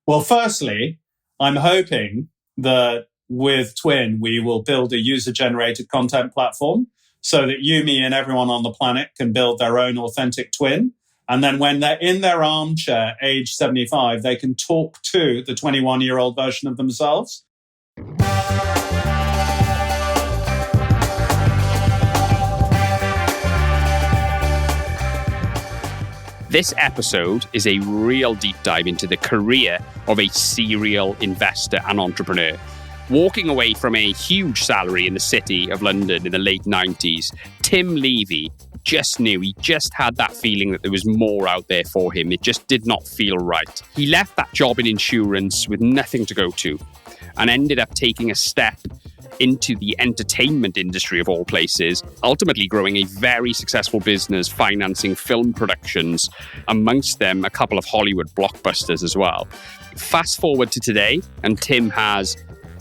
Well, firstly, I'm hoping that with Twyn, we will build a user-generated content platform so that you, me, and everyone on the planet can build their own authentic twin. And then when they're in their armchair, age 75, they can talk to the 21-year-old version of themselves. This episode is a real deep dive into the career of a serial investor and entrepreneur. Walking away from a huge salary in the city of London in the late 90s, Tim Levy just knew, he just had that feeling that there was more out there for him. It just did not feel right. He left that job in insurance with nothing to go to and ended up taking a step into the entertainment industry of all places, ultimately growing a very successful business financing film productions, amongst them a couple of Hollywood blockbusters as well. Fast forward to today, and Tim has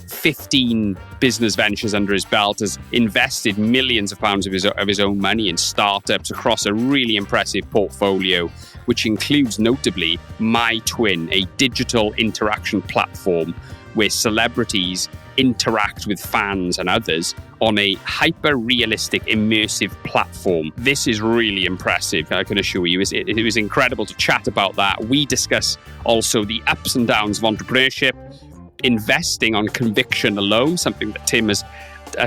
15 business ventures under his belt, has invested millions of pounds of his own money in startups across a really impressive portfolio, which includes notably My Twyn, a digital interaction platform where celebrities interact with fans and others on a hyper-realistic, immersive platform. This is really impressive, I can assure you. It was incredible to chat about that. We discuss also the ups and downs of entrepreneurship, investing on conviction alone, something that Tim has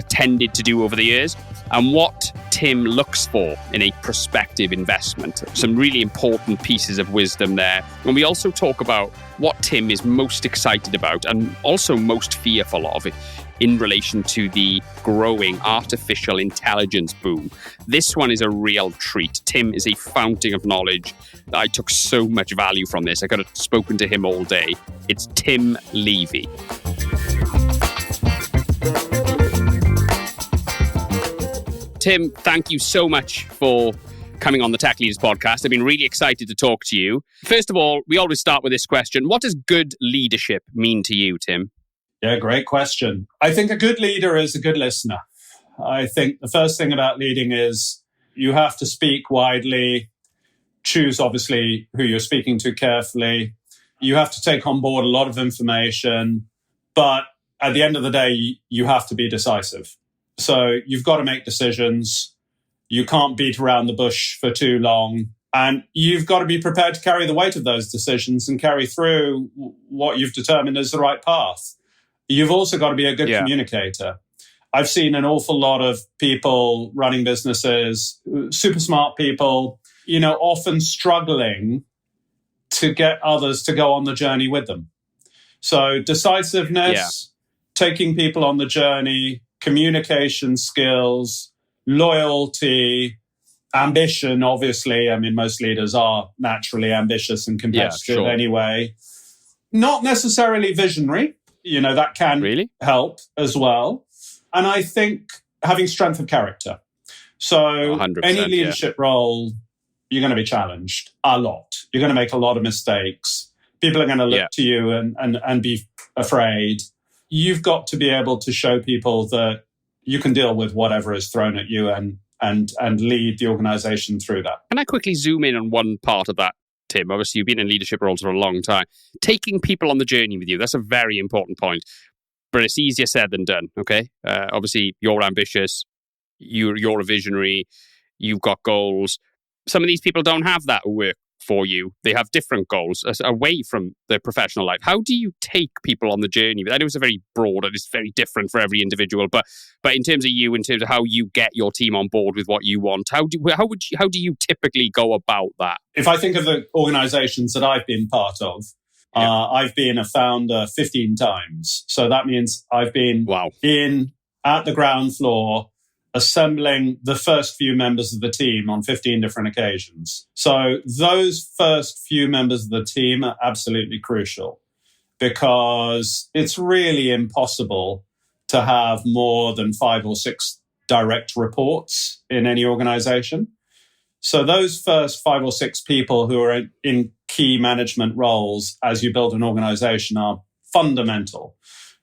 tended to do over the years, and what Tim looks for in a prospective investment. Some really important pieces of wisdom there. And we also talk about what Tim is most excited about and also most fearful of in relation to the growing artificial intelligence boom. This one is a real treat. Tim is a fountain of knowledge. I took so much value from this. I could have spoken to him all day. It's Tim Levy. Tim, thank you so much for coming on the Tech Leaders podcast. I've been really excited to talk to you. First of all, we always start with this question. What does good leadership mean to you, Tim? Yeah, great question. I think a good leader is a good listener. I think the first thing about leading is you have to speak widely, choose obviously who you're speaking to carefully. You have to take on board a lot of information, but at the end of the day, you have to be decisive. So you've got to make decisions. You can't beat around the bush for too long. And you've got to be prepared to carry the weight of those decisions and carry through what you've determined is the right path. You've also got to be a good communicator. I've seen an awful lot of people running businesses, super smart people, often struggling to get others to go on the journey with them. So decisiveness, taking people on the journey, communication skills, loyalty, ambition, obviously. I mean, most leaders are naturally ambitious and competitive anyway. Not necessarily visionary. That can help as well. And I think having strength of character. So any leadership role, you're going to be challenged a lot. You're going to make a lot of mistakes. People are going to look to you and be afraid. You've got to be able to show people that you can deal with whatever is thrown at you and lead the organization through that. Can I quickly zoom in on one part of that, Tim? Obviously, you've been in leadership roles for a long time. Taking people on the journey with you, that's a very important point. But it's easier said than done, okay? Obviously, you're ambitious. You're a visionary. You've got goals. Some of these people don't have that work for you. They have different goals away from their professional life. How do you take people on the journey? I know it's a very broad and it's very different for every individual, but in terms of you, in terms of how you get your team on board with what you want, how do you typically go about that? If I think of the organizations that I've been part of, I've been a founder 15 times. So that means I've been at the ground floor assembling the first few members of the team on 15 different occasions. So those first few members of the team are absolutely crucial because it's really impossible to have more than 5 or 6 direct reports in any organization. So those first 5 or 6 people who are in key management roles as you build an organization are fundamental.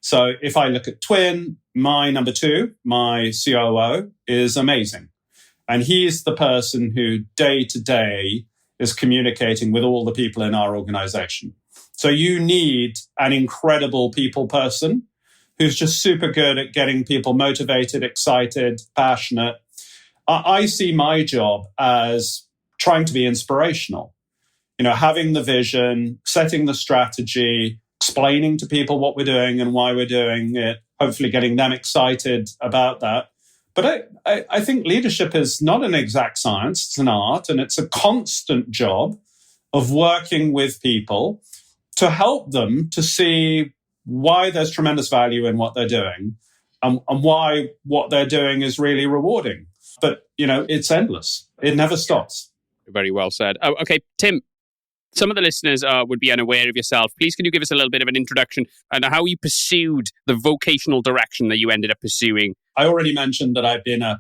So if I look at Twyn, my number 2, my COO, is amazing. And he's the person who day to day is communicating with all the people in our organization. So you need an incredible people person who's just super good at getting people motivated, excited, passionate. I see my job as trying to be inspirational. Having the vision, setting the strategy, explaining to people what we're doing and why we're doing it, hopefully getting them excited about that. But I think leadership is not an exact science, it's an art, and it's a constant job of working with people to help them to see why there's tremendous value in what they're doing and why what they're doing is really rewarding. But, it's endless. It never stops. Very well said. Oh, okay, Tim, some of the listeners would be unaware of yourself. Please, can you give us a little bit of an introduction and how you pursued the vocational direction that you ended up pursuing? I already mentioned that I've been a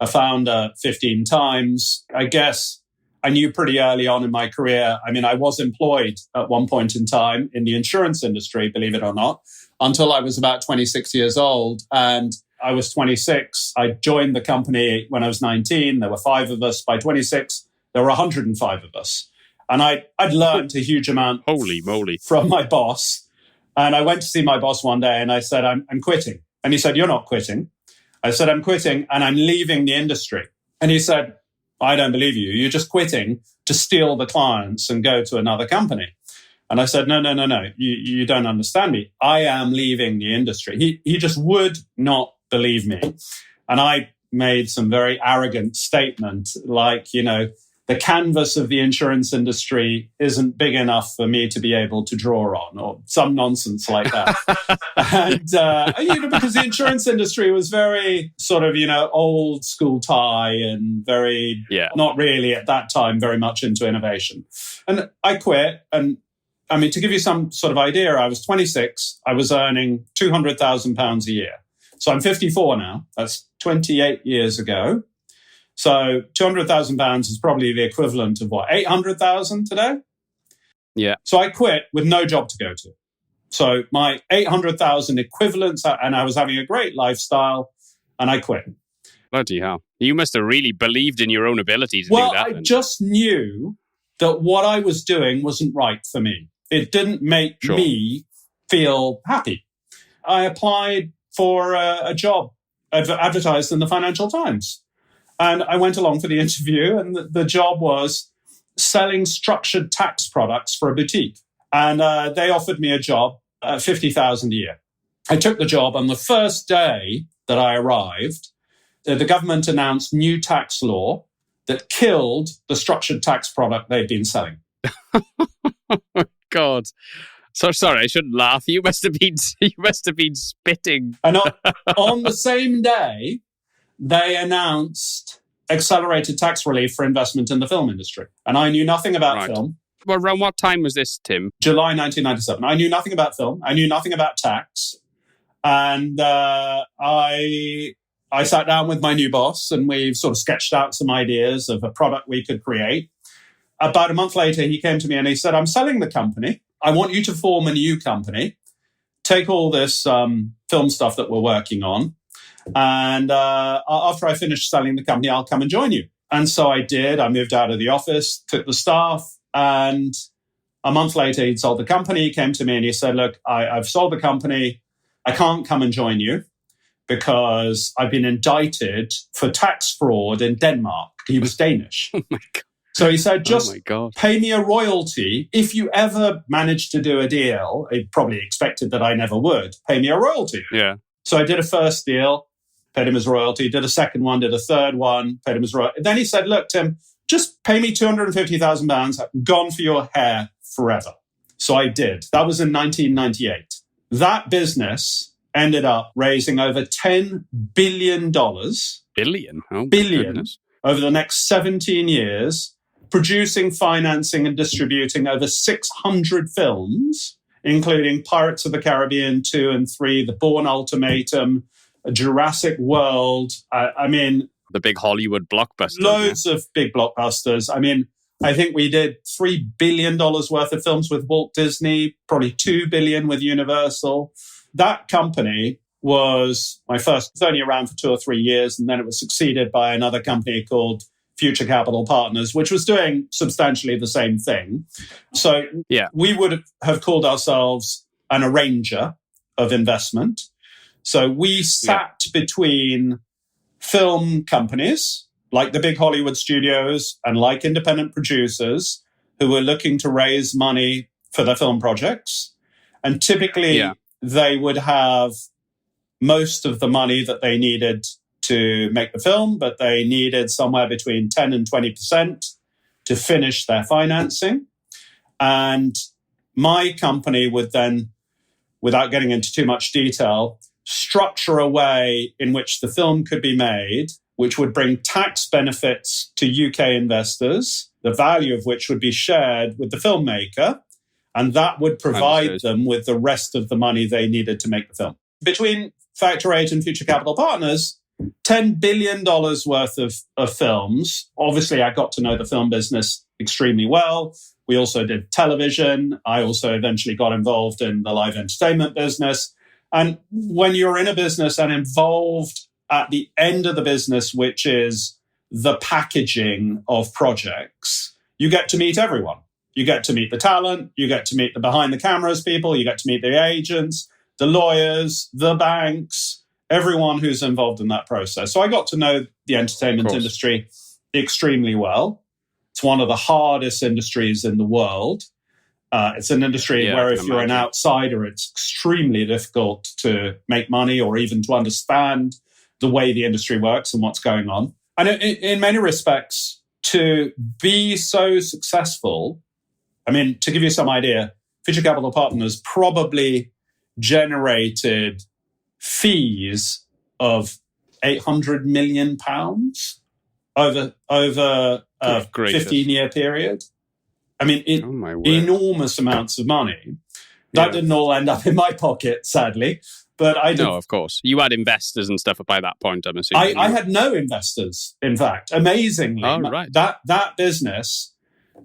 founder 15 times. I guess I knew pretty early on in my career. I mean, I was employed at one point in time in the insurance industry, believe it or not, until I was about 26 years old. And I was 26. I joined the company when I was 19. There were 5 of us. By 26, there were 105 of us. And I'd learned a huge amount Holy moly. From my boss. And I went to see my boss one day and I said, I'm quitting. And he said, you're not quitting. I said, I'm quitting and I'm leaving the industry. And he said, I don't believe you. You're just quitting to steal the clients and go to another company. And I said, no. You don't understand me. I am leaving the industry. He just would not believe me. And I made some very arrogant statement like, the canvas of the insurance industry isn't big enough for me to be able to draw on, or some nonsense like that. And, because the insurance industry was very sort of, old school tie and very, not really at that time, very much into innovation. And I quit. And I mean, to give you some sort of idea, I was 26. I was earning £200,000 a year. So I'm 54 now. That's 28 years ago. So £200,000 is probably the equivalent of 800,000 today? Yeah. So I quit with no job to go to. So my 800,000 equivalents, and I was having a great lifestyle, and I quit. Bloody hell. You must have really believed in your own ability to do that. Well, I just knew that what I was doing wasn't right for me. It didn't make me feel happy. I applied for a job advertised in the Financial Times. And I went along for the interview, and the job was selling structured tax products for a boutique. And they offered me a job at $50,000 a year. I took the job. On the first day that I arrived, the government announced new tax law that killed the structured tax product they'd been selling. Oh, God. So sorry, I shouldn't laugh. You must have been spitting. And on the same day, they announced accelerated tax relief for investment in the film industry. And I knew nothing about film. Well, around what time was this, Tim? July 1997. I knew nothing about film. I knew nothing about tax. And I sat down with my new boss and we sort of sketched out some ideas of a product we could create. About a month later, he came to me and he said, I'm selling the company. I want you to form a new company. Take all this film stuff that we're working on. And after I finish selling the company, I'll come and join you. And so I did. I moved out of the office, took the staff, and a month later, he'd sold the company. He came to me and he said, look, I've sold the company. I can't come and join you because I've been indicted for tax fraud in Denmark. He was Danish. Oh my God. So he said, just pay me a royalty. If you ever manage to do a deal, he probably expected that I never would, pay me a royalty. Yeah. So I did a first deal, paid him his royalty, did a second one, did a third one, paid him his royalty. Then he said, look, Tim, just pay me £250,000. I'm gone for your hair forever. So I did. That was in 1998. That business ended up raising over $10 billion. Billion? Oh, billion. Goodness. Over the next 17 years, producing, financing, and distributing over 600 films, including Pirates of the Caribbean 2 and 3, The Bourne Ultimatum, Jurassic World. I mean, the big Hollywood blockbusters. Loads of big blockbusters. I mean, I think we did $3 billion worth of films with Walt Disney, probably $2 billion with Universal. That company was my first. It was only around for 2 or 3 years, and then it was succeeded by another company called Future Capital Partners, which was doing substantially the same thing. So we would have called ourselves an arranger of investment. So we sat between film companies like the big Hollywood studios and like independent producers who were looking to raise money for their film projects. And typically they would have most of the money that they needed to make the film, but they needed somewhere between 10 and 20% to finish their financing. And my company would then, without getting into too much detail, structure a way in which the film could be made, which would bring tax benefits to UK investors, the value of which would be shared with the filmmaker, and that would provide them with the rest of the money they needed to make the film. Between Factor 8 and Future Capital Partners, $10 billion worth of films. Obviously, I got to know the film business extremely well. We also did television. I also eventually got involved in the live entertainment business. And when you're in a business and involved at the end of the business, which is the packaging of projects, you get to meet everyone. You get to meet the talent. You get to meet the behind the cameras people. You get to meet the agents, the lawyers, the banks, everyone who's involved in that process. So I got to know the entertainment industry extremely well. It's one of the hardest industries in the world. It's an industry where if you're an outsider, it's extremely difficult to make money or even to understand the way the industry works and what's going on. And in many respects, to be so successful, I mean, to give you some idea, Future Capital Partners probably generated fees of £800 million over a 15-year period. I mean, enormous amounts of money. That didn't all end up in my pocket, sadly. But I did. No, of course. You had investors and stuff by that point, I'm assuming. I had no investors, in fact. Amazingly. Oh, right. That business,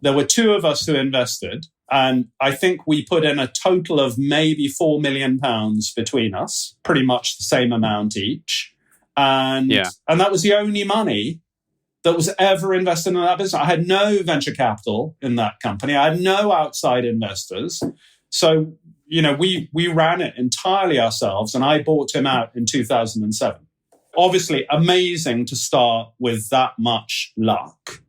there were two of us who invested. And I think we put in a total of maybe £4 million between us, pretty much the same amount each. And that was the only money that was ever invested in that business. I had no venture capital in that company. I had no outside investors. So, we ran it entirely ourselves, and I bought him out in 2007. Obviously, amazing to start with that much luck.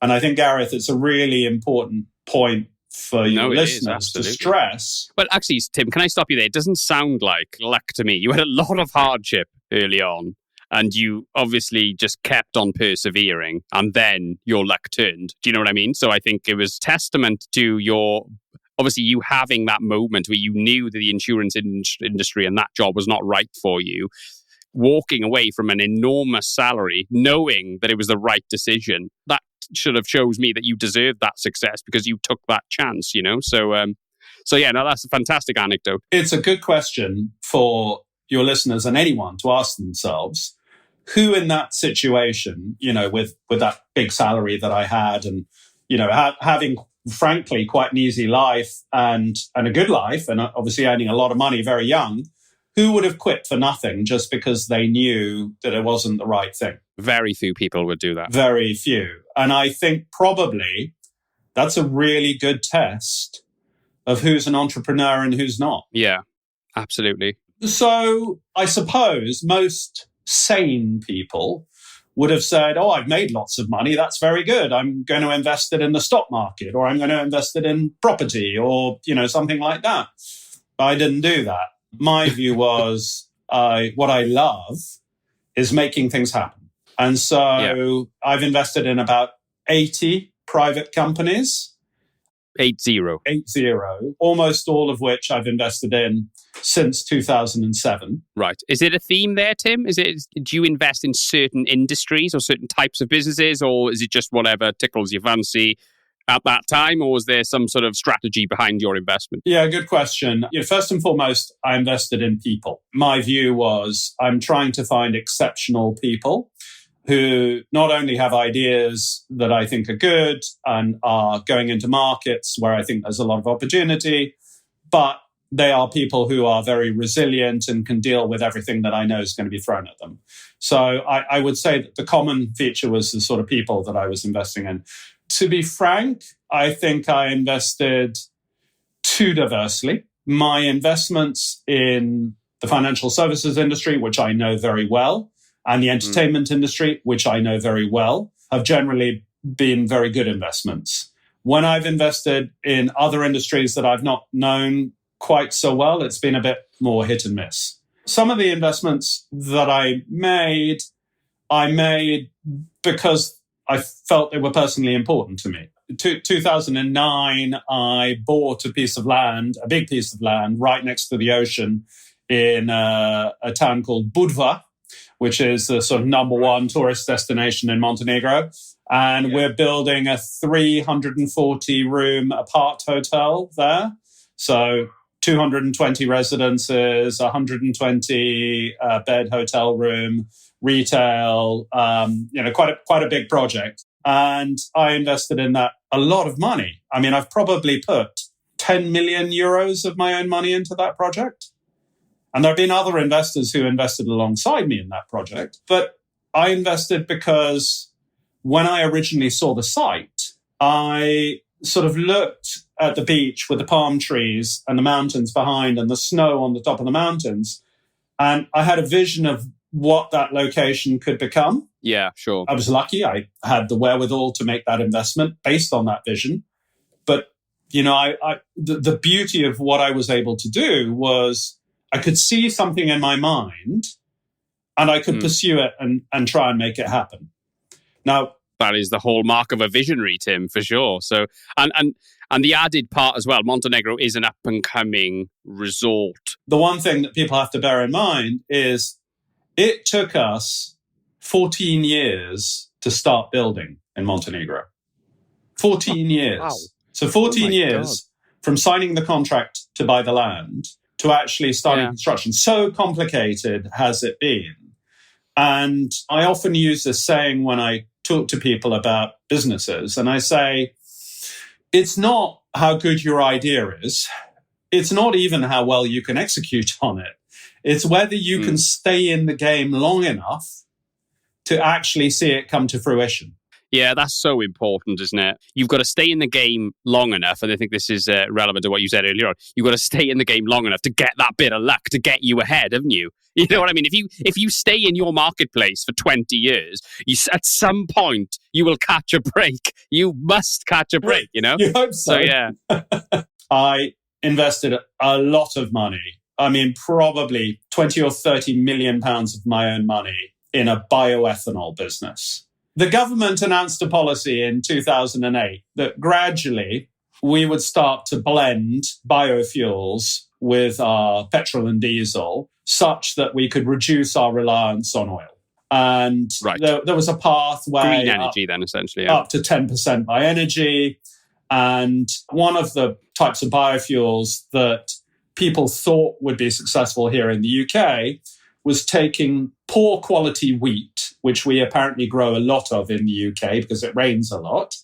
And I think, Gareth, it's a really important point for your listeners to stress. But actually, Tim, can I stop you there? It doesn't sound like luck to me. You had a lot of hardship early on, and you obviously just kept on persevering, and then your luck turned. Do you know what I mean? So I think it was testament to obviously you having that moment where you knew that the insurance industry and that job was not right for you, walking away from an enormous salary, knowing that it was the right decision. That should have shows me that you deserved that success because you took that chance, So that's a fantastic anecdote. It's a good question for your listeners and anyone to ask themselves, who in that situation, with that big salary that I had and, having frankly quite an easy life and a good life and obviously earning a lot of money very young, who would have quit for nothing just because they knew that it wasn't the right thing? Very few people would do that. Very few. And I think probably that's a really good test of who's an entrepreneur and who's not. Yeah, absolutely. So I suppose most sane people would have said, I've made lots of money. That's very good. I'm going to invest it in the stock market, or I'm going to invest it in property, or, something like that. But I didn't do that. My view was what I love is making things happen. And so I've invested in about 80 private companies. 80, almost all of which I've invested in since 2007. Right. Is it a theme there, Tim? Do you invest in certain industries or certain types of businesses, or is it just whatever tickles your fancy at that time, or was there some sort of strategy behind your investment? Yeah, good question. First and foremost, I invested in people. My view was I'm trying to find exceptional people who not only have ideas that I think are good and are going into markets where I think there's a lot of opportunity, but they are people who are very resilient and can deal with everything that I know is going to be thrown at them. So I would say that the common feature was the sort of people that I was investing in. To be frank, I think I invested too diversely. My investments in the financial services industry, which I know very well, and the entertainment industry, which I know very well, have generally been very good investments. When I've invested in other industries that I've not known quite so well, it's been a bit more hit and miss. Some of the investments that I made because I felt they were personally important to me. 2009, I bought a piece of land, a big piece of land, right next to the ocean in a town called Budva, which is the sort of number one tourist destination in Montenegro. And we're building a 340-room apart hotel there. So 220 residences, 120 bed hotel room, retail, quite a big project. And I invested in that a lot of money. I mean, I've probably put 10 million euros of my own money into that project. And there have been other investors who invested alongside me in that project. But I invested because when I originally saw the site, I sort of looked at the beach with the palm trees and the mountains behind and the snow on the top of the mountains. And I had a vision of what that location could become. Yeah, sure. I was lucky. I had the wherewithal to make that investment based on that vision. But, the beauty of what I was able to do was I could see something in my mind and I could pursue it and try and make it happen. Now, that is the hallmark of a visionary, Tim, for sure. So, and the added part as well, Montenegro is an up-and-coming resort. The one thing that people have to bear in mind is it took us 14 years to start building in Montenegro. 14 years. Wow. So 14 years from signing the contract to buy the land to actually starting construction. So complicated has it been. And I often use this saying when I talk to people about businesses, and I say, it's not how good your idea is. It's not even how well you can execute on it. It's whether you can stay in the game long enough to actually see it come to fruition. Yeah, that's so important, isn't it? You've got to stay in the game long enough, and I think this is relevant to what you said earlier on. You've got to stay in the game long enough to get that bit of luck, to get you ahead, haven't you? You know what I mean? If you stay in your marketplace for 20 years, at some point you will catch a break. You must catch a break, You hope so. So yeah. I invested a lot of money. I mean, probably 20 or 30 million pounds of my own money in a bioethanol business. The government announced a policy in 2008 that gradually we would start to blend biofuels with our petrol and diesel such that we could reduce our reliance on oil. And there was a pathway green energy then, essentially. Up to 10% by energy. And one of the types of biofuels that people thought would be successful here in the UK was taking poor quality wheat, which we apparently grow a lot of in the UK because it rains a lot.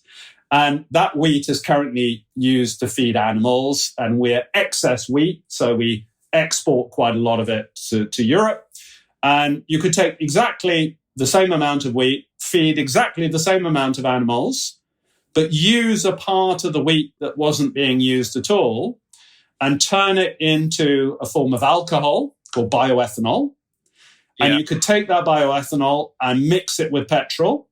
And that wheat is currently used to feed animals, and we're excess wheat, so we export quite a lot of it to Europe. And you could take exactly the same amount of wheat, feed exactly the same amount of animals, but use a part of the wheat that wasn't being used at all and turn it into a form of alcohol called bioethanol. And you could take that bioethanol and mix it with petrol,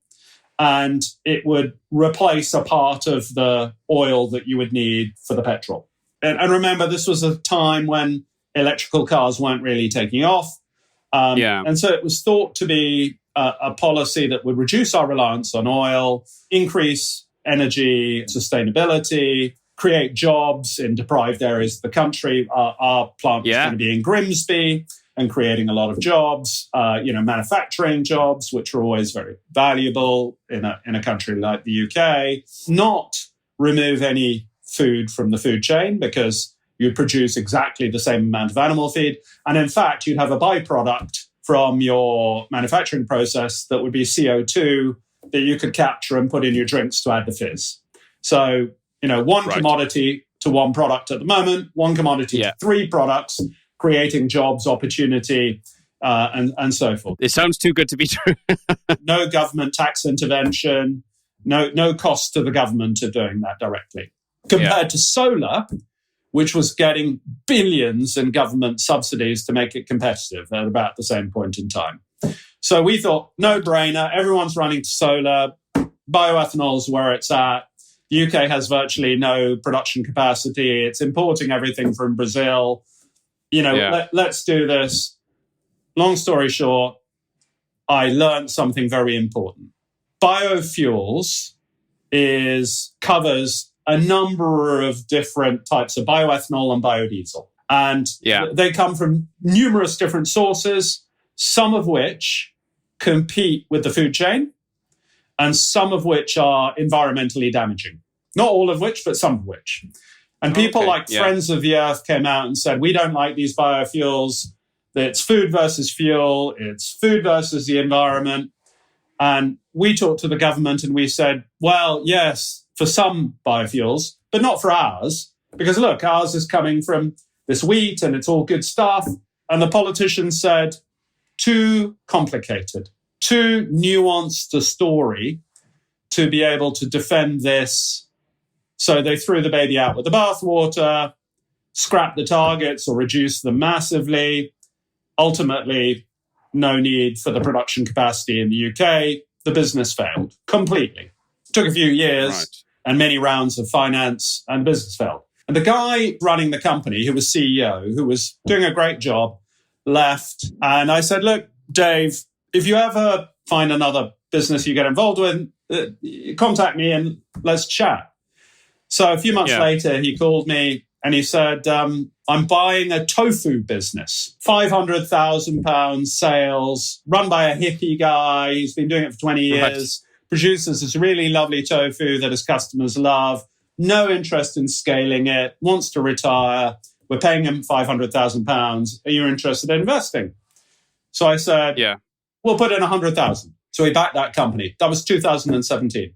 and it would replace a part of the oil that you would need for the petrol. And remember, this was a time when electrical cars weren't really taking off. And so it was thought to be a policy that would reduce our reliance on oil, increase energy sustainability, create jobs in deprived areas of the country. Our plant was going to be in Grimsby and creating a lot of jobs, manufacturing jobs, which are always very valuable in a country like the UK. Not remove any food from the food chain because you'd produce exactly the same amount of animal feed. And in fact, you'd have a byproduct from your manufacturing process that would be CO2 that you could capture and put in your drinks to add the fizz. So, one commodity to one product at the moment, one commodity to three products, creating jobs, opportunity, and so forth. It sounds too good to be true. No government tax intervention, no cost to the government of doing that directly. Compared to solar, which was getting billions in government subsidies to make it competitive at about the same point in time. So we thought, no brainer, everyone's running to solar, bioethanol is where it's at. The UK has virtually no production capacity. It's importing everything from Brazil. Let's do this. Long story short, I learned something very important. Biofuels covers a number of different types of bioethanol and biodiesel. And they come from numerous different sources, some of which compete with the food chain and some of which are environmentally damaging. Not all of which, but some of which. And people Friends of the Earth came out and said, we don't like these biofuels. It's food versus fuel. It's food versus the environment. And we talked to the government and we said, well, yes, for some biofuels, but not for ours. Because look, ours is coming from this wheat and it's all good stuff. And the politicians said, too complicated, too nuanced a story to be able to defend this. So they threw the baby out with the bathwater, scrapped the targets or reduced them massively. Ultimately, no need for the production capacity in the UK. The business failed completely. It took a few years and many rounds of finance, and the business failed. And the guy running the company, who was CEO, who was doing a great job, left. And I said, look, Dave, if you ever find another business you get involved with, contact me and let's chat. So a few months later, he called me and he said, I'm buying a tofu business, £500,000 sales, run by a hippie guy. He's been doing it for 20 years, produces this really lovely tofu that his customers love, no interest in scaling it, wants to retire. We're paying him £500,000. Are you interested in investing? So I said, we'll put in 100,000. So we backed that company. That was 2017.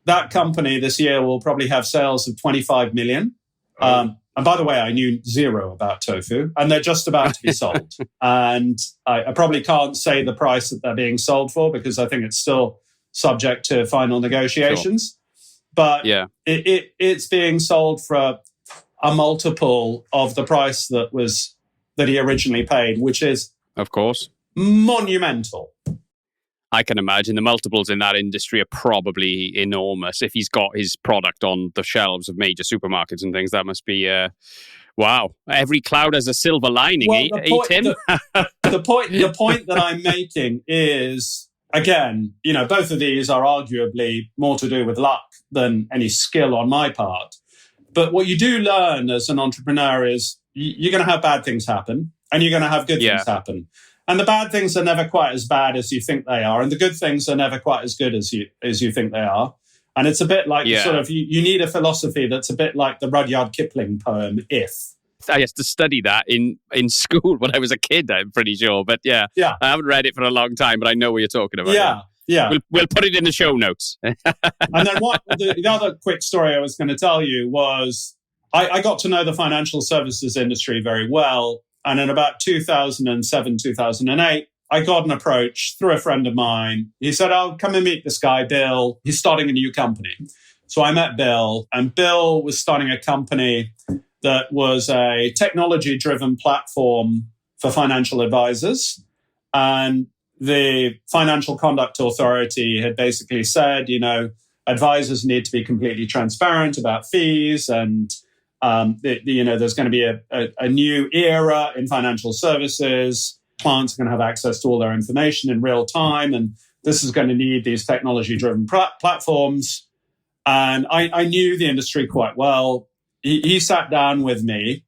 That company this year will probably have sales of 25 million. And by the way, I knew zero about tofu, and they're just about to be sold. And I probably can't say the price that they're being sold for because I think it's still subject to final negotiations. Sure. But it's being sold for a multiple of the price that he originally paid, which is, of course, monumental. I can imagine the multiples in that industry are probably enormous. If he's got his product on the shelves of major supermarkets and things, that must be, wow. Every cloud has a silver lining, Tim? The point that I'm making is, again, both of these are arguably more to do with luck than any skill on my part. But what you do learn as an entrepreneur is you're going to have bad things happen and you're going to have good things happen. And the bad things are never quite as bad as you think they are. And the good things are never quite as good as you think they are. And it's a bit like you need a philosophy that's a bit like the Rudyard Kipling poem, If. I used to study that in school when I was a kid, I'm pretty sure. But I haven't read it for a long time, but I know what you're talking about. Yeah. We'll put it in the show notes. And then the other quick story I was going to tell you was I got to know the financial services industry very well. And in about 2007, 2008, I got an approach through a friend of mine. He said, "Oh, come and meet this guy, Bill. He's starting a new company." So I met Bill, and Bill was starting a company that was a technology-driven platform for financial advisors. And the Financial Conduct Authority had basically said, advisors need to be completely transparent about fees and there's going to be a new era in financial services. Clients are going to have access to all their information in real time, and this is going to need these technology-driven platforms. And I knew the industry quite well. He sat down with me,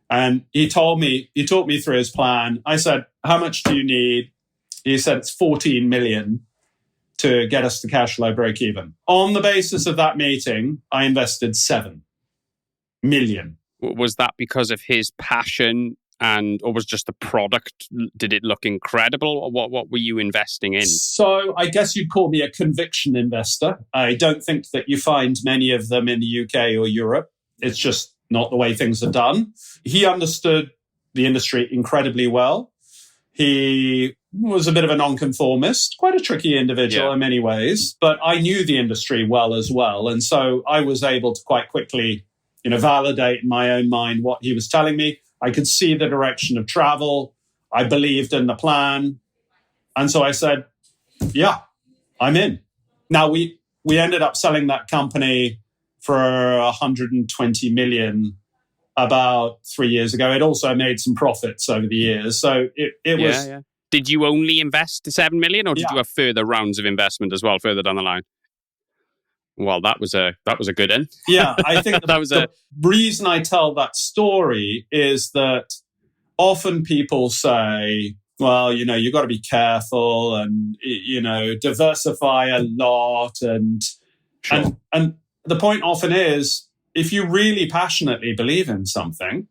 and he talked me through his plan. I said, "How much do you need?" He said, "It's 14 million to get us to cash flow break even." On the basis of that meeting, I invested 7 million. Was that because of his passion or was just the product? Did it look incredible? Or what were you investing in? So I guess you'd call me a conviction investor. I don't think that you find many of them in the UK or Europe. it's just not the way things are done. He understood the industry incredibly well. He was a bit of a nonconformist, quite a tricky individual in many ways, but I knew the industry well as well. And so I was able to quite quickly, validate in my own mind what he was telling me. I could see the direction of travel. I believed in the plan. And so I said, yeah, I'm in. Now, we ended up selling that company for 120 million about 3 years ago. It also made some profits over the years. So it was... Yeah. Did you only invest 7 million or did you have further rounds of investment as well further down the line? Well, that was a good end. Yeah, I think the reason I tell that story is that often people say, well, you've got to be careful and, diversify a lot. And the point often is, if you really passionately believe in something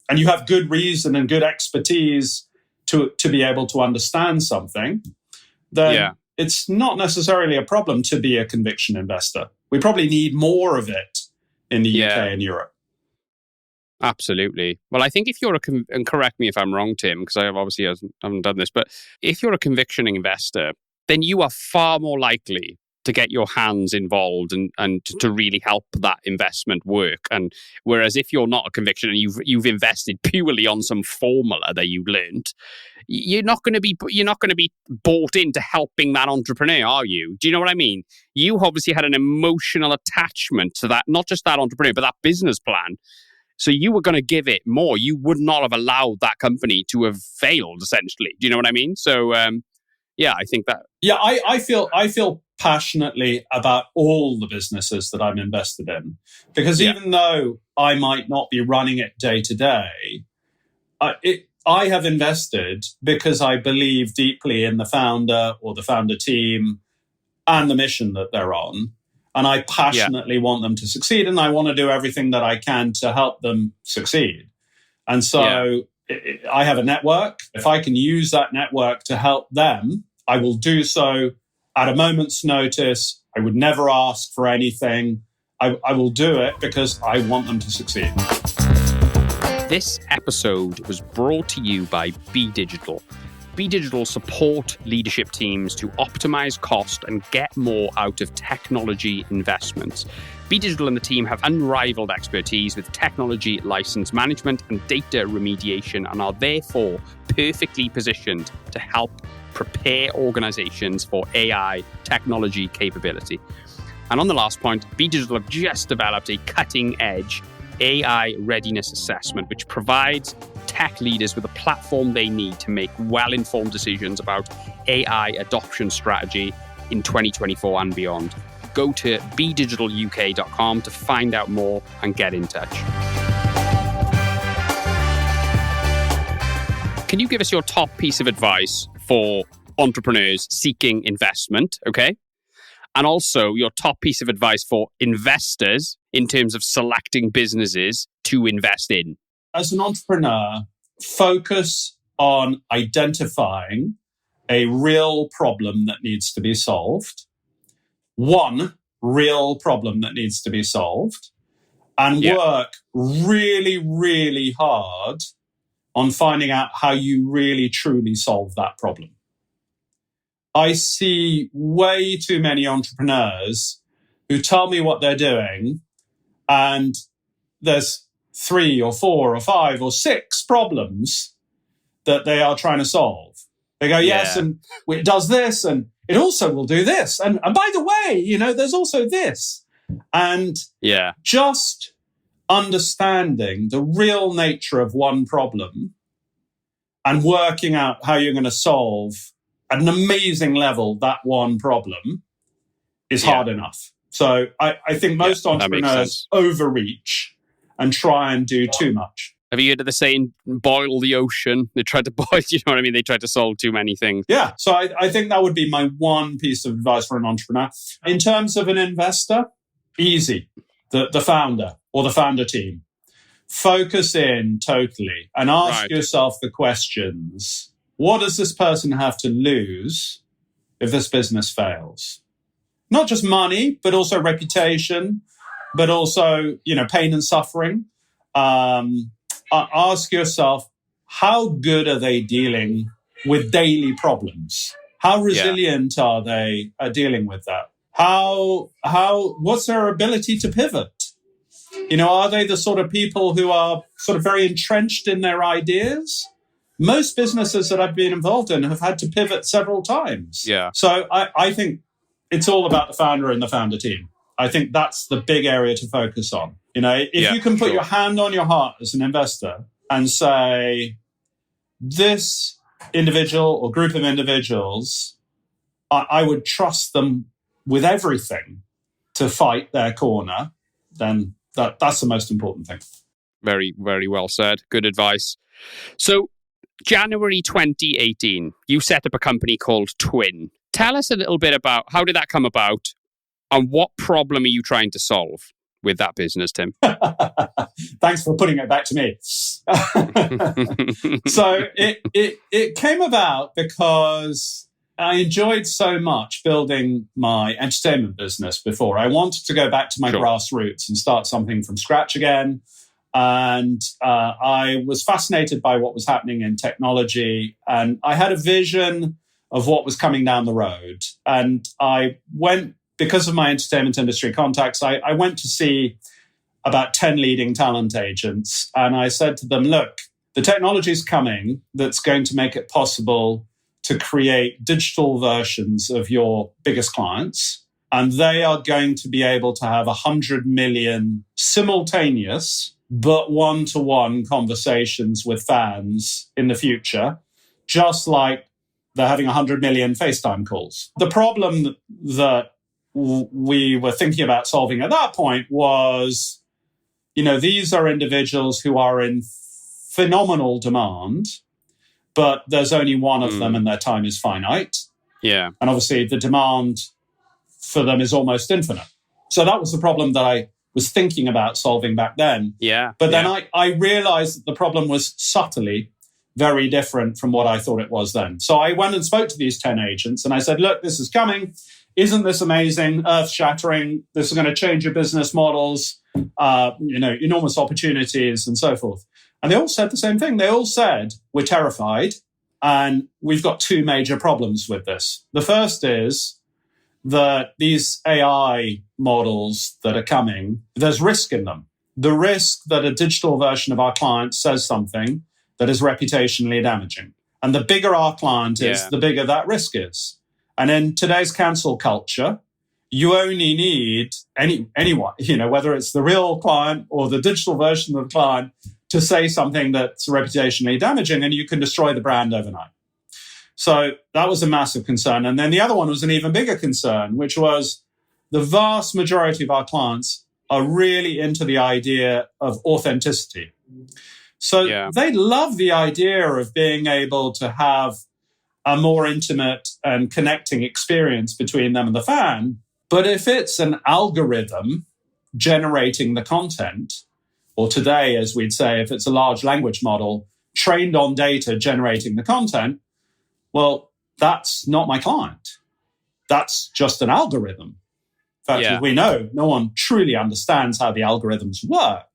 and you have good reason and good expertise to be able to understand something, then it's not necessarily a problem to be a conviction investor. We probably need more of it in the UK and Europe. Absolutely. Well, I think if you're and correct me if I'm wrong, Tim, because I obviously haven't done this, but if you're a conviction investor, then you are far more likely to get your hands involved and to really help that investment work. And whereas if you're not a conviction and you've invested purely on some formula that you learned, you're not going to be bought into helping that entrepreneur, are you? Do you know what I mean? You obviously had an emotional attachment to that, not just that entrepreneur, but that business plan. So you were going to give it more. You would not have allowed that company to have failed, essentially. Do you know what I mean? So, I think that. Yeah, I feel passionately about all the businesses that I'm invested in, because even though I might not be running it day to day, I have invested because I believe deeply in the founder or the founder team and the mission that they're on. And I passionately want them to succeed, and I want to do everything that I can to help them succeed. And so I have a network. If I can use that network to help them, I will do so at a moment's notice. I would never ask for anything. I will do it because I want them to succeed. This episode was brought to you by Be Digital. Be Digital support leadership teams to optimize cost and get more out of technology investments. Be Digital and the team have unrivaled expertise with technology license management and data remediation and are therefore perfectly positioned to help prepare organizations for AI technology capability. And on the last point, Be Digital have just developed a cutting-edge AI readiness assessment, which provides tech leaders with a platform they need to make well-informed decisions about AI adoption strategy in 2024 and beyond. Go to bedigitaluk.com to find out more and get in touch. Can you give us your top piece of advice for entrepreneurs seeking investment, okay? And also your top piece of advice for investors in terms of selecting businesses to invest in? As an entrepreneur, focus on identifying a real problem that needs to be solved. One real problem that needs to be solved. And work really, really hard on finding out how you really, truly solve that problem. I see way too many entrepreneurs who tell me what they're doing, and there's 3 or 4 or 5 or 6 problems that they are trying to solve. They go, yes, and it does this, and it also will do this. And by the way, there's also this. And just understanding the real nature of one problem and working out how you're going to solve at an amazing level that one problem is hard enough. So I think most entrepreneurs overreach and try and do too much. Have you heard of the saying, boil the ocean? They tried to boil, you know what I mean? They tried to solve too many things. Yeah, so I think that would be my one piece of advice for an entrepreneur. In terms of an investor, easy. The founder or the founder team. Focus in totally and ask yourself the questions. What does this person have to lose if this business fails? Not just money, but also reputation, but also, pain and suffering. Ask yourself, how good are they dealing with daily problems? How resilient are they dealing with that? What's their ability to pivot? Are they the sort of people who are sort of very entrenched in their ideas? Most businesses that I've been involved in have had to pivot several times. Yeah. So I think it's all about the founder and the founder team. I think that's the big area to focus on. If you can put your hand on your heart as an investor and say, this individual or group of individuals, I would trust them with everything to fight their corner, then that's the most important thing. Very, very well said. Good advice. So, January 2018, you set up a company called Twyn. Tell us a little bit about how did that come about and what problem are you trying to solve with that business, Tim? Thanks for putting it back to me. So it came about because I enjoyed so much building my entertainment business before. I wanted to go back to my grassroots and start something from scratch again. And I was fascinated by what was happening in technology. And I had a vision of what was coming down the road. And I went, because of my entertainment industry contacts, I went to see about 10 leading talent agents. And I said to them, look, the technology is coming that's going to make it possible to create digital versions of your biggest clients. And they are going to be able to have 100 million simultaneous but one-to-one conversations with fans in the future, just like they're having 100 million FaceTime calls. The problem that we were thinking about solving at that point was, these are individuals who are in phenomenal demand, but there's only one of them and their time is finite. Yeah. And obviously the demand for them is almost infinite. So that was the problem that I was thinking about solving back then. Yeah. But then I realized that the problem was subtly very different from what I thought it was then. So I went and spoke to these 10 agents and I said, look, this is coming. Isn't this amazing, earth-shattering? This is going to change your business models, enormous opportunities and so forth. And they all said the same thing. They all said, we're terrified and we've got two major problems with this. The first is that these AI models that are coming, there's risk in them. The risk that a digital version of our client says something that is reputationally damaging. And the bigger our client is, the bigger that risk is. And in today's cancel culture, you only need anyone, whether it's the real client or the digital version of the client, to say something that's reputationally damaging, and you can destroy the brand overnight. So that was a massive concern. And then the other one was an even bigger concern, which was the vast majority of our clients are really into the idea of authenticity. So they love the idea of being able to have a more intimate and connecting experience between them and the fan. But if it's an algorithm generating the content, or today, as we'd say, if it's a large language model trained on data generating the content, well, that's not my client. That's just an algorithm. In fact, as we know, no one truly understands how the algorithms work.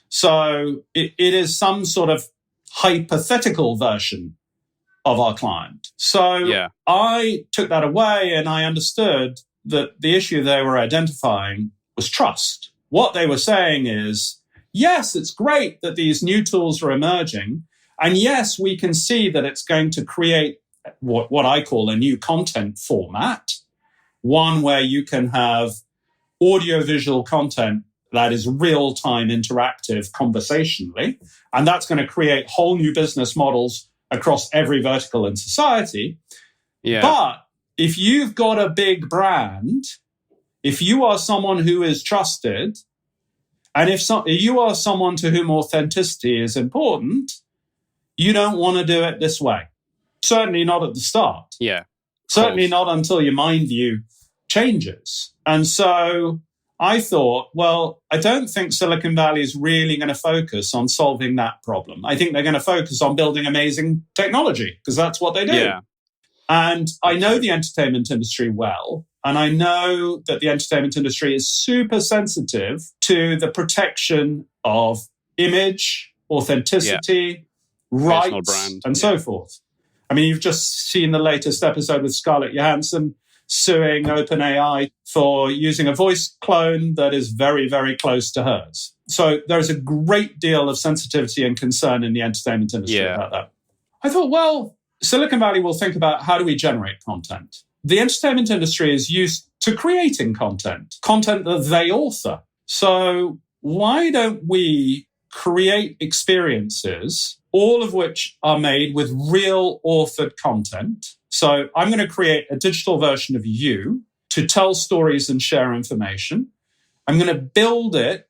So it is some sort of hypothetical version of our client. So I took that away and I understood that the issue they were identifying was trust. What they were saying is, yes, it's great that these new tools are emerging. And yes, we can see that it's going to create what I call a new content format, one where you can have audiovisual content that is real-time interactive conversationally. And that's going to create whole new business models across every vertical in society. Yeah. But if you've got a big brand, if you are someone who is trusted, and if you are someone to whom authenticity is important, you don't want to do it this way. Certainly not at the start. Yeah. Certainly not until your mind view changes. And so I thought, well, I don't think Silicon Valley is really going to focus on solving that problem. I think they're going to focus on building amazing technology because that's what they do. Yeah. And I know the entertainment industry well. And I know that the entertainment industry is super sensitive to the protection of image, authenticity, rights, brand, and so forth. I mean, you've just seen the latest episode with Scarlett Johansson suing OpenAI for using a voice clone that is very, very close to hers. So there's a great deal of sensitivity and concern in the entertainment industry about that. I thought, well, Silicon Valley will think about how do we generate content? The entertainment industry is used to creating content that they author. So why don't we create experiences, all of which are made with real authored content? So I'm going to create a digital version of you to tell stories and share information. I'm going to build it,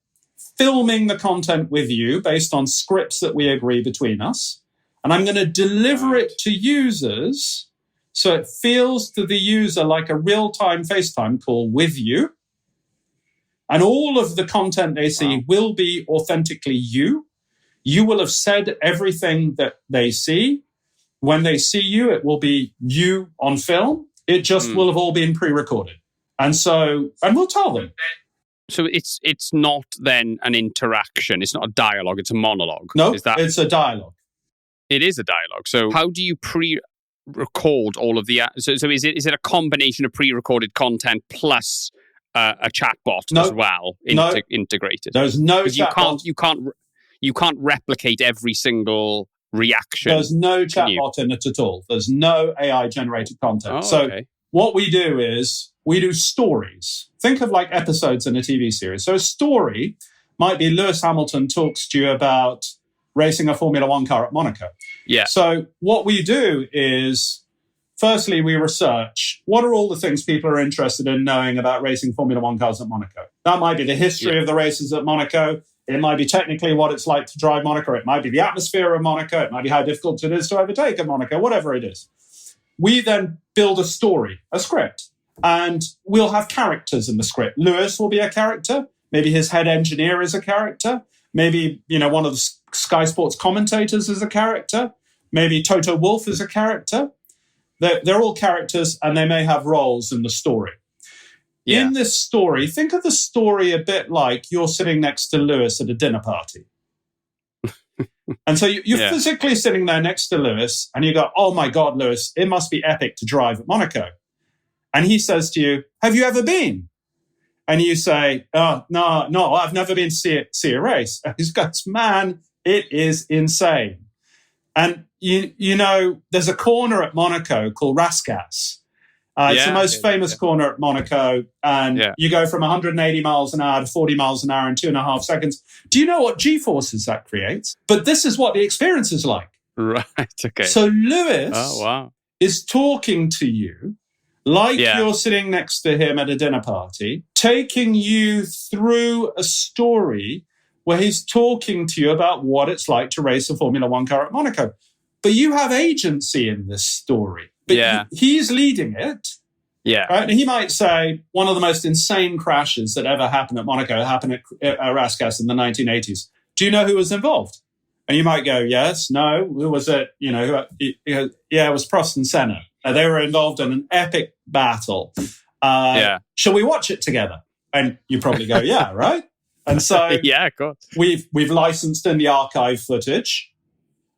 filming the content with you based on scripts that we agree between us. And I'm going to deliver it to users so it feels to the user like a real-time FaceTime call with you. And all of the content they see will be authentically you. You will have said everything that they see. When they see you, it will be you on film. It just will have all been pre-recorded. And we'll tell them. So it's not then an interaction. It's not a dialogue. It's a monologue. No, it's a dialogue. It is a dialogue. So how do you pre-record all of the... So is it a combination of pre-recorded content plus a chatbot as well integrated? There's no chatbot. You can't replicate every single reaction. There's no chatbot in it at all. There's no AI-generated content. What we do is we do stories. Think of like episodes in a TV series. So a story might be Lewis Hamilton talks to you about racing a Formula One car at Monaco. Yeah. So what we do is, firstly, we research what are all the things people are interested in knowing about racing Formula One cars at Monaco. That might be the history of the races at Monaco. It might be technically what it's like to drive Monaco. It might be the atmosphere of Monaco. It might be how difficult it is to overtake at Monaco, whatever it is. We then build a story, a script, and we'll have characters in the script. Lewis will be a character. Maybe his head engineer is a character. Maybe, one of the Sky Sports commentators is a character. Maybe Toto Wolff is a character. They're all characters, and they may have roles in the story. Yeah. In this story, think of the story a bit like you're sitting next to Lewis at a dinner party. And so you're physically sitting there next to Lewis, and you go, oh my God, Lewis, it must be epic to drive at Monaco. And he says to you, have you ever been? And you say, oh, no, I've never been to see a race. And he goes, man, it is insane. And there's a corner at Monaco called Rascasse. It's the most famous corner at Monaco. And you go from 180 miles an hour to 40 miles an hour in 2.5 seconds. Do you know what G-forces that creates? But this is what the experience is like. Right, okay. So Lewis is talking to you like you're sitting next to him at a dinner party, taking you through a story where he's talking to you about what it's like to race a Formula One car at Monaco. But you have agency in this story. But he's leading it. Yeah. Right? And he might say, one of the most insane crashes that ever happened at Monaco happened at Rascasse in the 1980s. Do you know who was involved? And you might go, yes, no. Who was it? It was Prost and Senna. They were involved in an epic battle. Shall we watch it together? And you probably go, yeah, right? And so of course. We've licensed in the archive footage.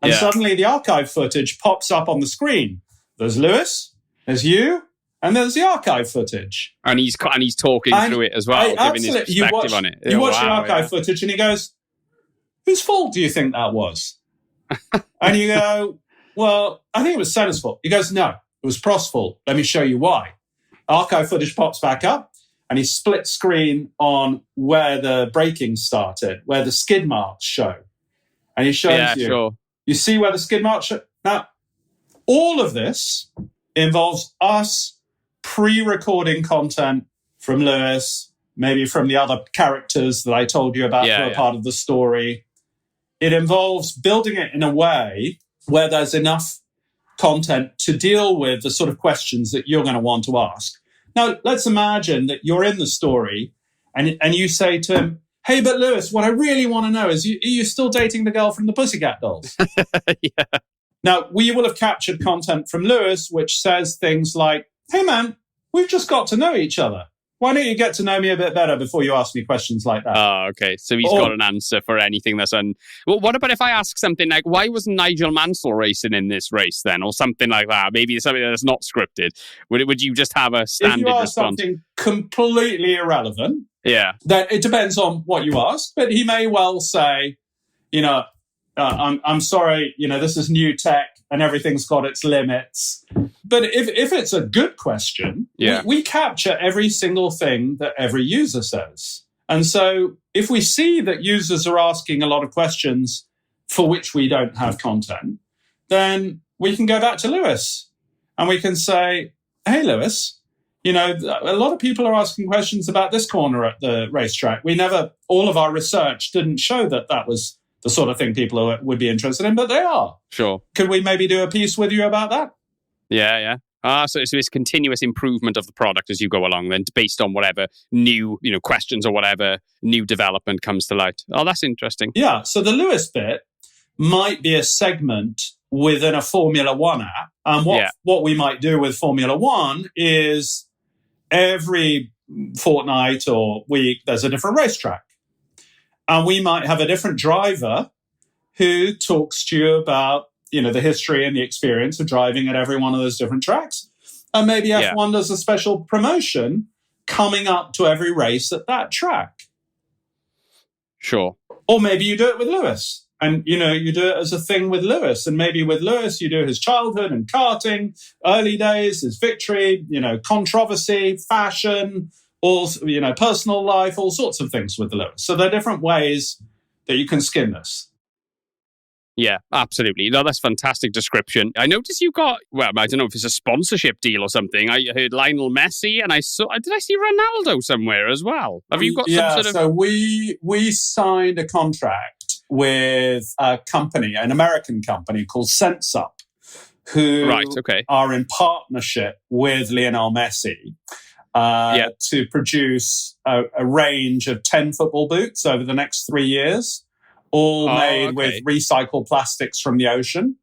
And suddenly the archive footage pops up on the screen. There's Lewis, there's you, and there's the archive footage. And he's talking through it as well, giving his perspective on it. You watch the archive footage and he goes, whose fault do you think that was? And you go, well, I think it was Senna's fault. He goes, no, it was Prost's fault. Let me show you why. Archive footage pops back up and he split screen on where the braking started, where the skid marks show. And he shows you. Sure. You see where the skid marks show? Now, all of this involves us pre-recording content from Lewis, maybe from the other characters that I told you about who are part of the story. It involves building it in a way where there's enough content to deal with the sort of questions that you're going to want to ask. Now, let's imagine that you're in the story and you say to him, hey, but Lewis, what I really want to know is, are you still dating the girl from the Pussycat Dolls? Now, we will have captured content from Lewis, which says things like, hey, man, We've just got to know each other. Why don't you get to know me a bit better before you ask me questions like that? Oh, okay. So he's got an answer for anything that's Well, what about if I ask something like, why wasn't Nigel Mansell racing in this race then? Or something like that. Maybe something that's not scripted. Would you just have a standard response? If you ask response? Something completely irrelevant, then it depends on what you ask. But he may well say, I'm sorry, this is new tech and everything's got its limits. But if it's a good question, we capture every single thing that every user says. And so if we see that users are asking a lot of questions for which we don't have content, then we can go back to Lewis and we can say, hey, Lewis, a lot of people are asking questions about this corner at the racetrack. All of our research didn't show that was the sort of thing people would be interested in, but they are. Sure. Could we maybe do a piece with you about that? Yeah. So it's continuous improvement of the product as you go along, then, based on whatever new, questions or whatever new development comes to light. Oh, that's interesting. Yeah. So the Lewis bit might be a segment within a Formula One app. And what we might do with Formula One is every fortnight or week, there's a different racetrack. And we might have a different driver who talks to you about, the history and the experience of driving at every one of those different tracks. And maybe F1 does a special promotion coming up to every race at that track. Sure. Or maybe you do it with Lewis. And, you do it as a thing with Lewis. And maybe with Lewis, you do his childhood and karting, early days, his victory, controversy, fashion, all, personal life, all sorts of things with Lewis. So there are different ways that you can skin this. Yeah, absolutely. No, that's fantastic description. I noticed you got, I don't know if it's a sponsorship deal or something. I heard Lionel Messi and did I see Ronaldo somewhere as well? Have you got some sort of... So we signed a contract with a company, an American company called SenseUp, who are in partnership with Lionel Messi to produce a range of 10 football boots over the next 3 years. All made with recycled plastics from the ocean.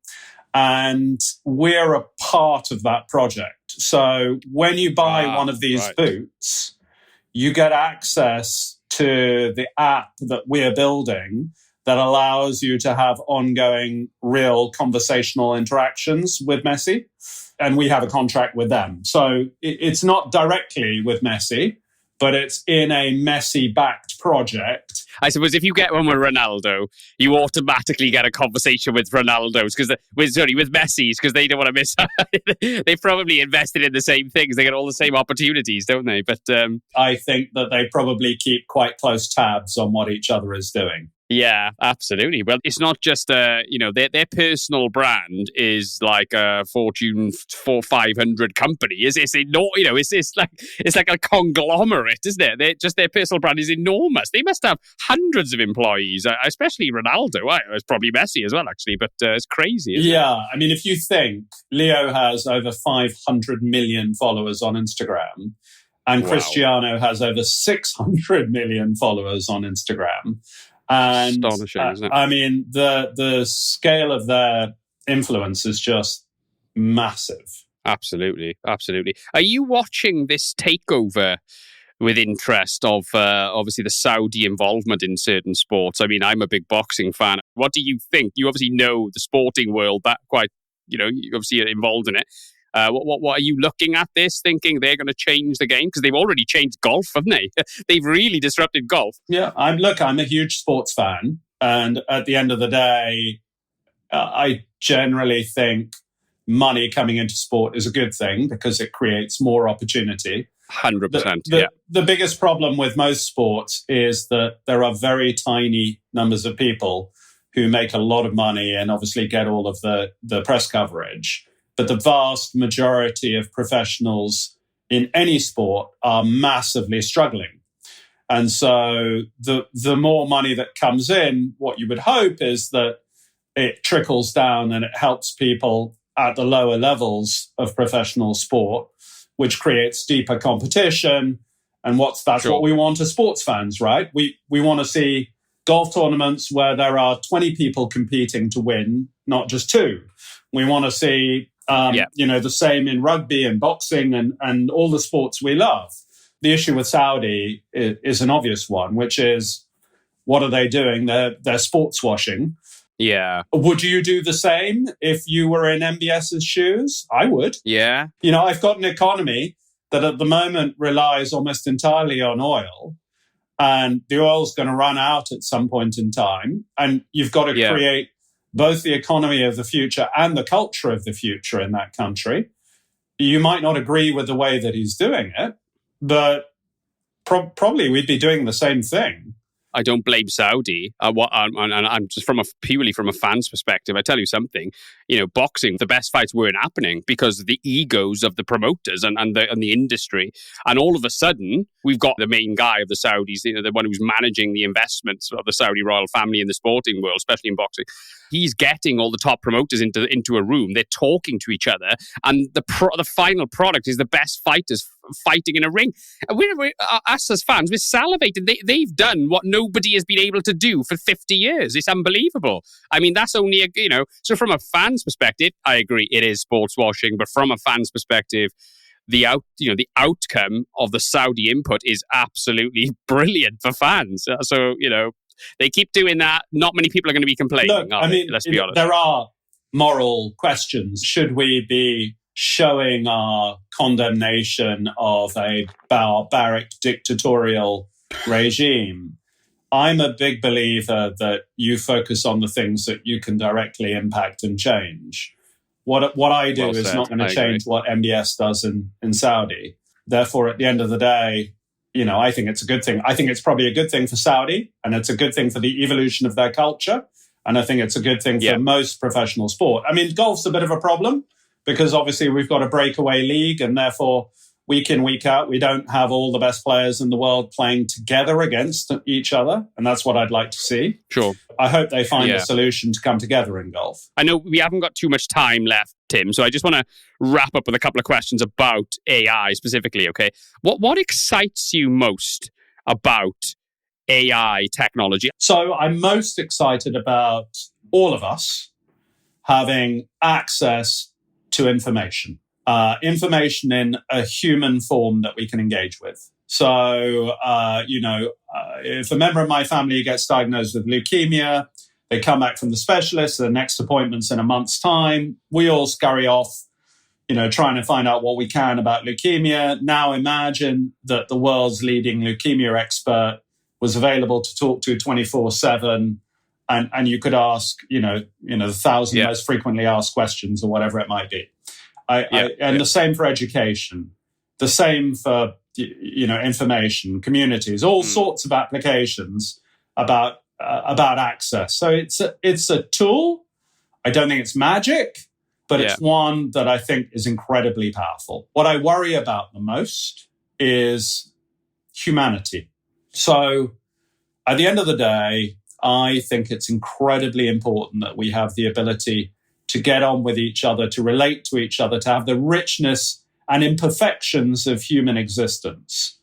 And we're a part of that project. So when you buy one of these boots, you get access to the app that we're building that allows you to have ongoing, real conversational interactions with Messi. And we have a contract with them. So it's not directly with Messi, but it's in a Messi-backed project. I suppose if you get one with Ronaldo, you automatically get a conversation with Ronaldo's with Messi's, because they don't want to miss out. They've probably invested in the same things. They get all the same opportunities, don't they? But I think that they probably keep quite close tabs on what each other is doing. Yeah, absolutely. Well, it's not just their personal brand is like a Fortune 500 company. It's like a conglomerate, isn't it? Their personal brand is enormous. They must have hundreds of employees, especially Ronaldo. It's probably Messi as well, actually, but it's crazy. Yeah, I mean, if you think Leo has over 500 million followers on Instagram, and Cristiano has over 600 million followers on Instagram. And astonishing, isn't it? I mean, the scale of their influence is just massive. Absolutely. Are you watching this takeover with interest of obviously the Saudi involvement in certain sports? I mean, I'm a big boxing fan. What do you think? You obviously know the sporting world that quite, you obviously are involved in it. What are you looking at this, thinking they're going to change the game? Because they've already changed golf, haven't they? They've really disrupted golf. Yeah, I'm a huge sports fan. And at the end of the day, I generally think money coming into sport is a good thing because it creates more opportunity. 100%, The biggest problem with most sports is that there are very tiny numbers of people who make a lot of money and obviously get all of the press coverage. But the vast majority of professionals in any sport are massively struggling. And so the more money that comes in, what you would hope is that it trickles down and it helps people at the lower levels of professional sport, which creates deeper competition. And that's what we want as sports fans, right? We want to see golf tournaments where there are 20 people competing to win, not just 2. We want to see The same in rugby and boxing and all the sports we love. The issue with Saudi is an obvious one, which is, what are they doing? They're sports washing. Yeah. Would you do the same if you were in MBS's shoes? I would. Yeah. I've got an economy that at the moment relies almost entirely on oil, and the oil's going to run out at some point in time. And you've got to create both the economy of the future and the culture of the future in that country. You might not agree with the way that he's doing it, but probably we'd be doing the same thing. I don't blame Saudi. I'm just purely from a fan's perspective. I tell you something, boxing, the best fights weren't happening because of the egos of the promoters and the industry. And all of a sudden, we've got the main guy of the Saudis, the one who's managing the investments of the Saudi royal family in the sporting world, especially in boxing. He's getting all the top promoters into a room. They're talking to each other, and the final product is the best fighters fighting in a ring. Us as fans, we're salivating. They've done what nobody has been able to do for 50 years. It's unbelievable. I mean, that's only so from a fan's perspective, I agree, it is sports washing. But from a fan's perspective, the outcome of the Saudi input is absolutely brilliant for fans. So they keep doing that. Not many people are going to be complaining. Look, let's be honest. There are moral questions. Should we be showing our condemnation of a barbaric dictatorial regime? I'm a big believer that you focus on the things that you can directly impact and change. What I do is not going to change what MBS does in Saudi. Therefore, at the end of the day, I think it's a good thing. I think it's probably a good thing for Saudi, and it's a good thing for the evolution of their culture. And I think it's a good thing for most professional sport. I mean, golf's a bit of a problem because obviously we've got a breakaway league, and therefore week in, week out, we don't have all the best players in the world playing together against each other. And that's what I'd like to see. Sure. I hope they find a solution to come together in golf. I know we haven't got too much time left, Tim, so I just want to wrap up with a couple of questions about AI specifically, okay? What excites you most about AI technology? So I'm most excited about all of us having access to information. Information in a human form that we can engage with. So, if a member of my family gets diagnosed with leukemia, they come back from the specialist, the next appointment's in a month's time. We all scurry off, trying to find out what we can about leukemia. Now imagine that the world's leading leukemia expert was available to talk to 24/7, and you could ask, the 1,000 most frequently asked questions or whatever it might be. The same for education, the same for information, communities, all sorts of applications about access. So it's a tool. I don't think it's magic, but it's one that I think is incredibly powerful. What I worry about the most is humanity. So at the end of the day, I think it's incredibly important that we have the ability to get on with each other, to relate to each other, to have the richness and imperfections of human existence.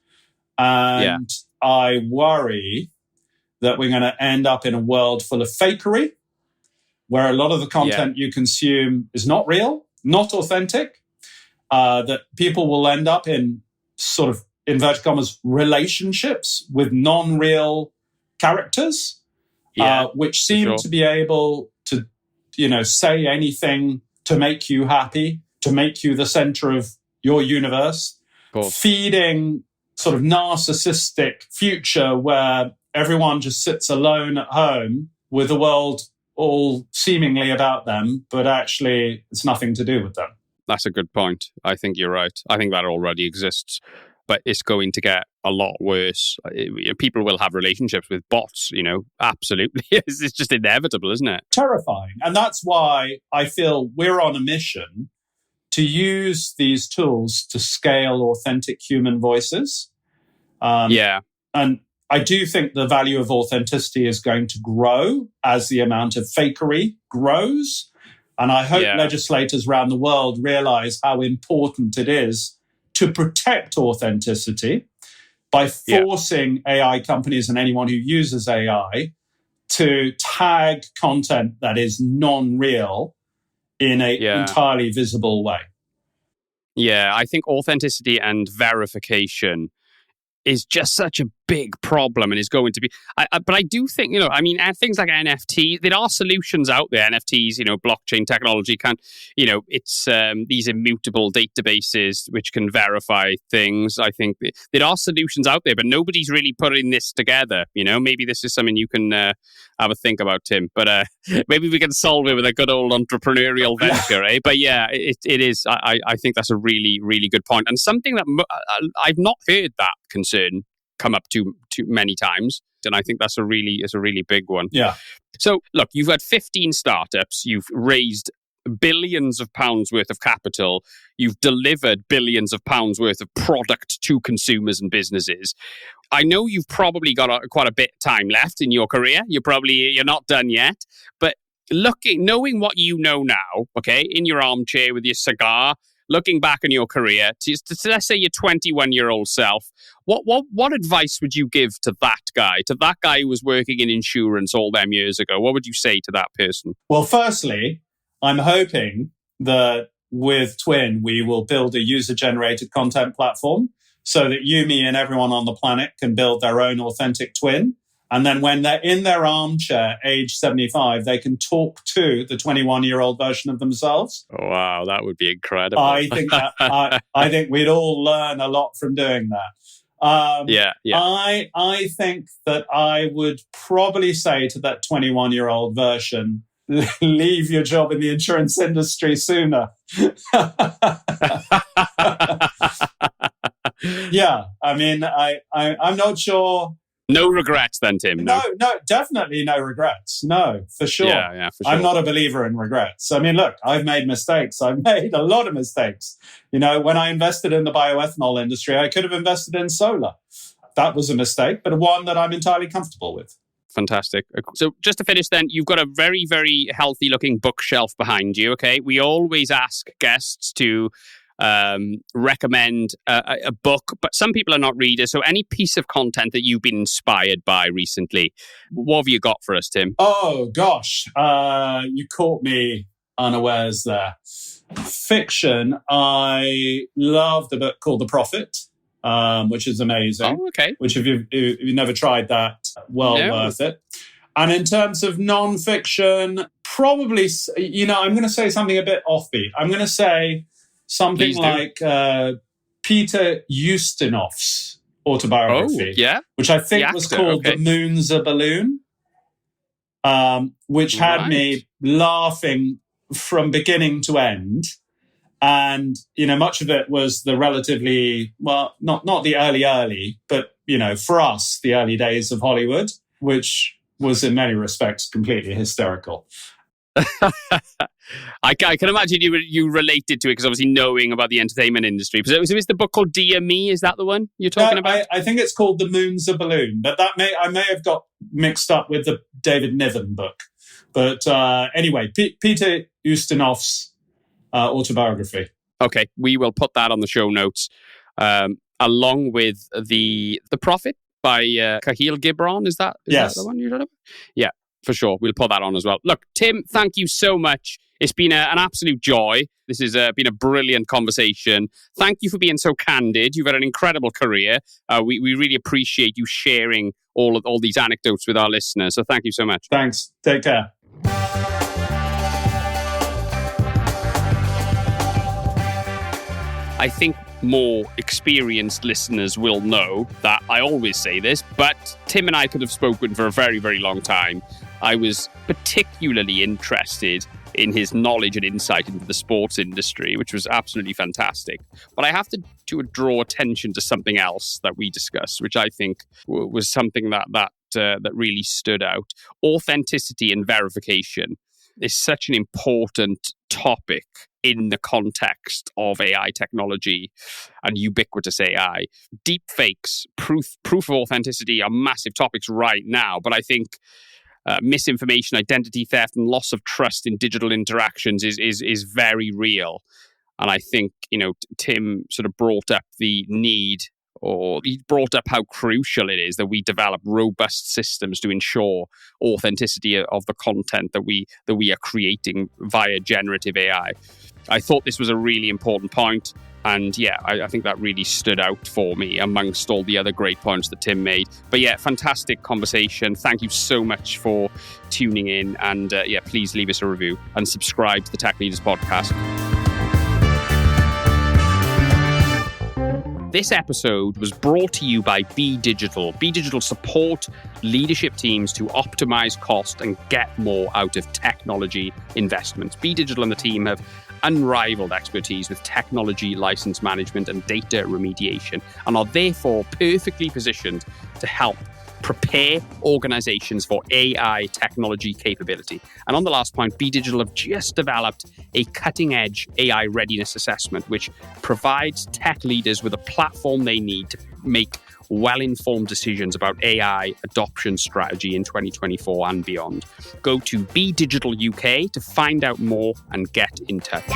And I worry that we're going to end up in a world full of fakery, where a lot of the content you consume is not real, not authentic, that people will end up in sort of, inverted commas, relationships with non-real characters, which seem to be able to say anything to make you happy, to make you the center of your universe, feeding sort of narcissistic future where everyone just sits alone at home with the world all seemingly about them, but actually it's nothing to do with them. That's a good point. I think you're right. I think that already exists, but it's going to get a lot worse. People will have relationships with bots, absolutely. It's just inevitable, isn't it? Terrifying. And that's why I feel we're on a mission to use these tools to scale authentic human voices. And I do think the value of authenticity is going to grow as the amount of fakery grows. And I hope legislators around the world realize how important it is to protect authenticity by forcing AI companies and anyone who uses AI to tag content that is non-real in an entirely visible way. Yeah, I think authenticity and verification is just such a big problem and is going to be. But I do think, things like NFT, there are solutions out there. NFTs, blockchain technology it's these immutable databases which can verify things. I think there are solutions out there, but nobody's really putting this together. Maybe this is something you can have a think about, Tim. But maybe we can solve it with a good old entrepreneurial venture, eh? But yeah, it is. I think that's a really, really good point, and something that I've not heard that concern come up too many times, and I think that's a really big one. Yeah. So look, you've had 15 startups, you've raised billions of pounds worth of capital, you've delivered billions of pounds worth of product to consumers and businesses. I know you've probably got quite a bit of time left in your career. You're not done yet, but knowing what you know now, okay, in your armchair with your cigar, looking back on your career, to let's say your 21-year-old self, what advice would you give to that guy who was working in insurance all them years ago? What would you say to that person? Well, firstly, I'm hoping that with Twyn, we will build a user-generated content platform so that you, me, and everyone on the planet can build their own authentic twin. And then when they're in their armchair, age 75, they can talk to the 21-year-old version of themselves. Oh, wow, that would be incredible. I think I think we'd all learn a lot from doing that. Yeah. I think that I would probably say to that 21-year-old version, leave your job in the insurance industry sooner. Yeah, I mean, I'm not sure. No regrets then, Tim? No, definitely no regrets. No, for sure. Yeah, for sure. I'm not a believer in regrets. I mean, look, I've made mistakes. I've made a lot of mistakes. When I invested in the bioethanol industry, I could have invested in solar. That was a mistake, but one that I'm entirely comfortable with. Fantastic. So just to finish then, you've got a very, very healthy looking bookshelf behind you, okay? We always ask guests to recommend a book, but some people are not readers. So any piece of content that you've been inspired by recently, what have you got for us, Tim? Oh, gosh. You caught me unawares there. Fiction, I love the book called The Prophet, which is amazing. Oh, okay. Which, if you've never tried that, worth it. And in terms of non-fiction, probably, I'm going to say something a bit offbeat. I'm going to say something like Peter Ustinov's autobiography, which I think was called The Moon's a Balloon, which had me laughing from beginning to end. And, much of it was the relatively, well, not the early, but, for us, the early days of Hollywood, which was in many respects completely hysterical. I can imagine you related to it because obviously knowing about the entertainment industry. So is the book called Dear Me? Is that the one you're talking about? I think it's called The Moon's a Balloon, but I may have got mixed up with the David Niven book. But anyway, Peter Ustinov's autobiography. Okay, we will put that on the show notes along with the Prophet by Khalil Gibran. Is that the one you're talking about? Yeah. For sure. We'll put that on as well. Look, Tim, thank you so much. It's been an absolute joy. This has been a brilliant conversation. Thank you for being so candid. You've had an incredible career. We really appreciate you sharing all these anecdotes with our listeners. So thank you so much. Thanks. Take care. I think more experienced listeners will know that I always say this, but Tim and I could have spoken for a very, very long time. I was particularly interested in his knowledge and insight into the sports industry, which was absolutely fantastic. But I have to draw attention to something else that we discussed, which I think was something that really stood out. Authenticity and verification is such an important topic in the context of AI technology and ubiquitous AI. Deep fakes, proof of authenticity are massive topics right now, but I think misinformation, identity theft, and loss of trust in digital interactions is very real. And I think, Tim sort of brought up the need or he brought up how crucial it is that we develop robust systems to ensure authenticity of the content that we are creating via generative AI. I thought this was a really important point. And yeah, I think that really stood out for me amongst all the other great points that Tim made. But yeah, fantastic conversation. Thank you so much for tuning in. And yeah, please leave us a review and subscribe to the Tech Leaders Podcast. This episode was brought to you by Be Digital. Be Digital support leadership teams to optimize cost and get more out of technology investments. Be Digital and the team have unrivaled expertise with technology license management and data remediation, and are therefore perfectly positioned to help prepare organizations for AI technology capability. And on the last point, Be Digital have just developed a cutting-edge AI readiness assessment, which provides tech leaders with a platform they need to make well-informed decisions about AI adoption strategy in 2024 and beyond. Go to Be Digital UK to find out more and get in touch.